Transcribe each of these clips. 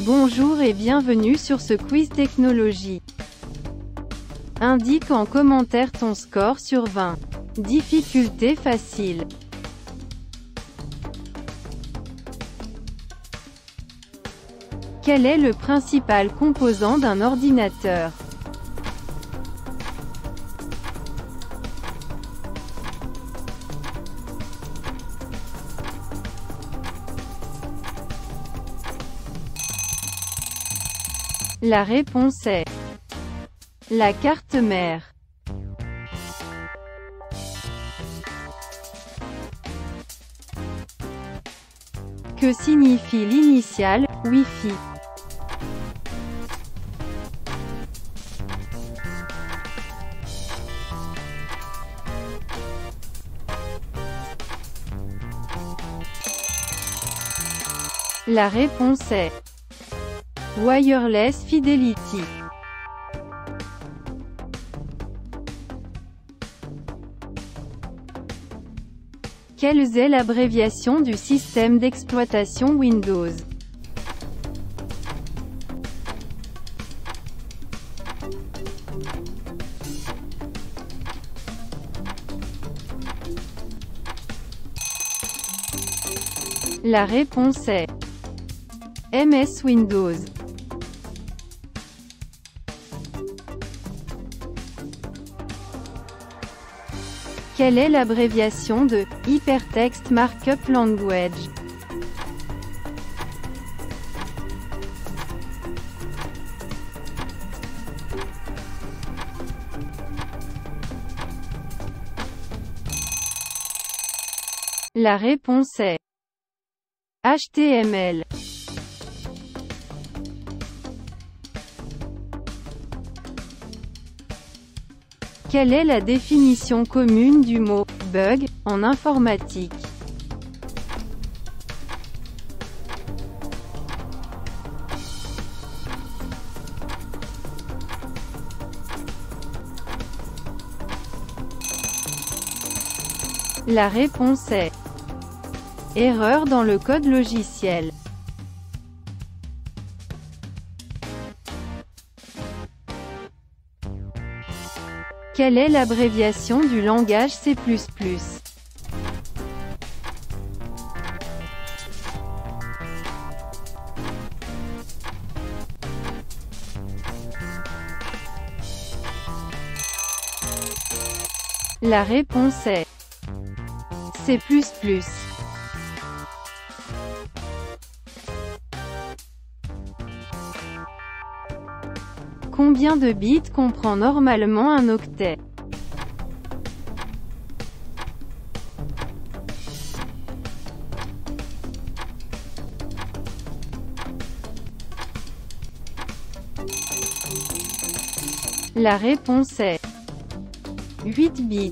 Bonjour et bienvenue sur ce quiz technologie. Indique en commentaire ton score sur 20. Difficulté facile. Quel est le principal composant d'un ordinateur? La réponse est la carte mère. Que signifie l'initiale Wi-Fi? La réponse est Wireless Fidelity. Quelle est l'abréviation du système d'exploitation Windows? La réponse est MS Windows. Quelle est l'abréviation de Hypertext Markup Language? La réponse est HTML. Quelle est la définition commune du mot « bug » en informatique? La réponse est erreur dans le code logiciel. Quelle est l'abréviation du langage C++? La réponse est C++. Combien de bits comprend normalement un octet? La réponse est 8 bits.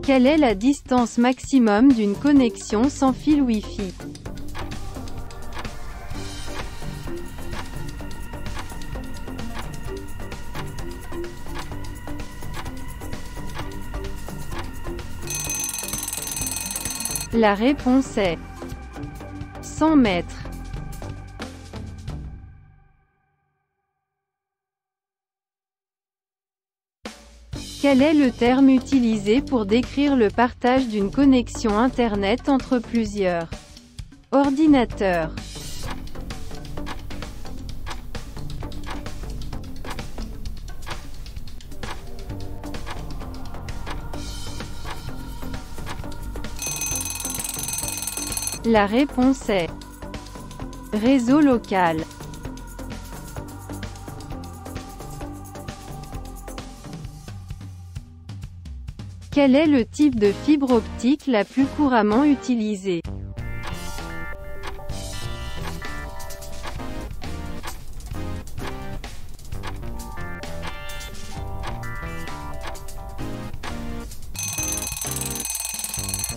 Quelle est la distance maximum d'une connexion sans fil Wi-Fi? La réponse est 100 mètres. Quel est le terme utilisé pour décrire le partage d'une connexion Internet entre plusieurs ordinateurs? La réponse est réseau local. Quel est le type de fibre optique la plus couramment utilisée?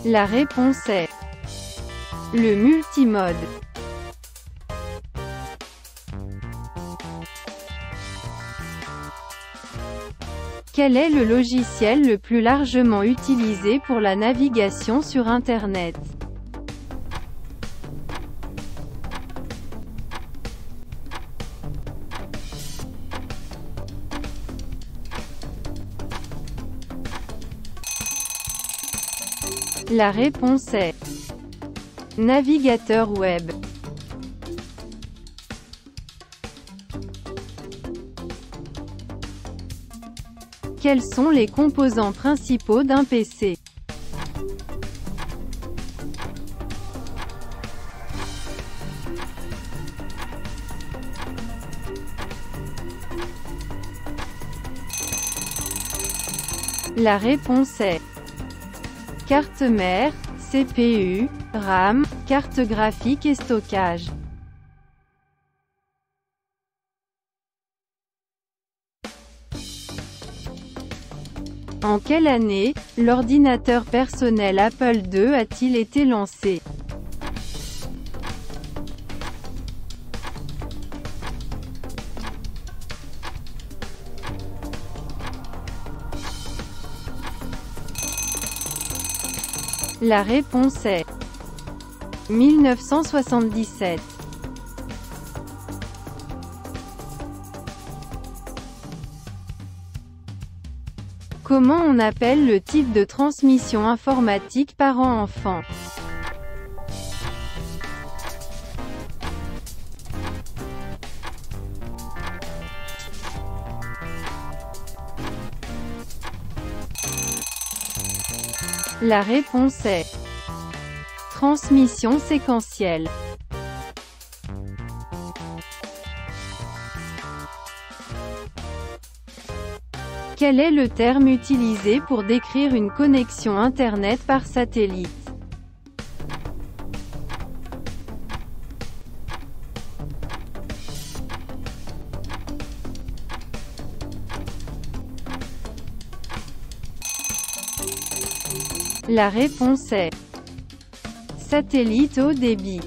La réponse est le multimode. Quel est le logiciel le plus largement utilisé pour la navigation sur Internet? La réponse est navigateur web. Quels sont les composants principaux d'un PC? La réponse est carte mère, CPU, RAM, carte graphique et stockage. En quelle année, l'ordinateur personnel Apple II a-t-il été lancé? La réponse est 1977. Comment on appelle le type de transmission informatique parent-enfant? La réponse est transmission séquentielle. Quel est le terme utilisé pour décrire une connexion Internet par satellite? La réponse est satellite haut débit.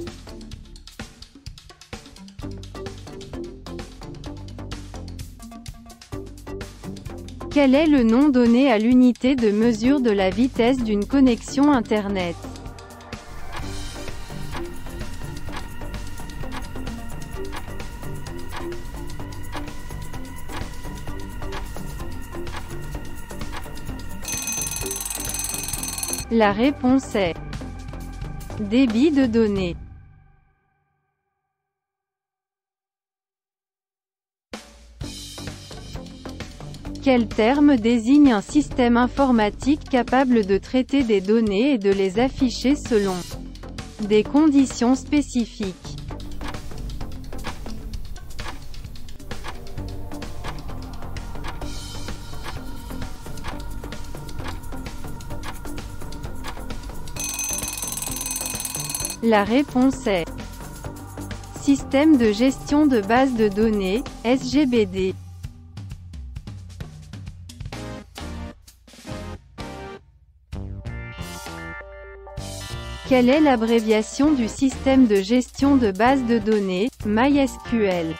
Quel est le nom donné à l'unité de mesure de la vitesse d'une connexion Internet? La réponse est débit de données. Quel terme désigne un système informatique capable de traiter des données et de les afficher selon des conditions spécifiques? La réponse est système de gestion de base de données, SGBD. Quelle est l'abréviation du système de gestion de base de données, MySQL?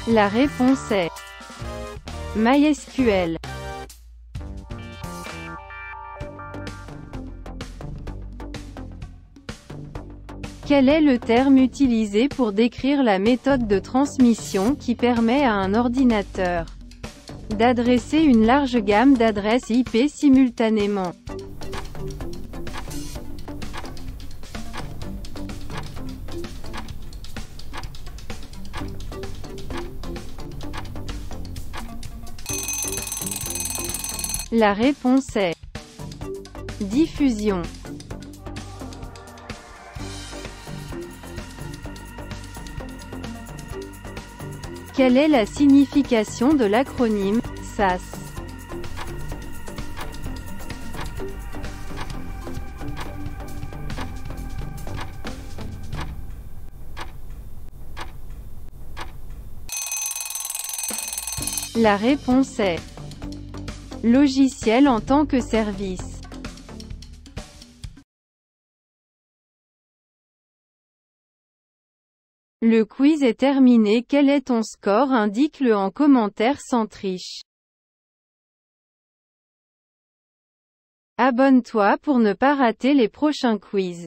La réponse est MySQL. Quel est le terme utilisé pour décrire la méthode de transmission qui permet à un ordinateur d'adresser une large gamme d'adresses IP simultanément? La réponse est diffusion. Quelle est la signification de l'acronyme SAS? La réponse est Logiciel en tant que service. Le quiz est terminé. Quel est ton score? Indique-le en commentaire sans triche. Abonne-toi pour ne pas rater les prochains quiz.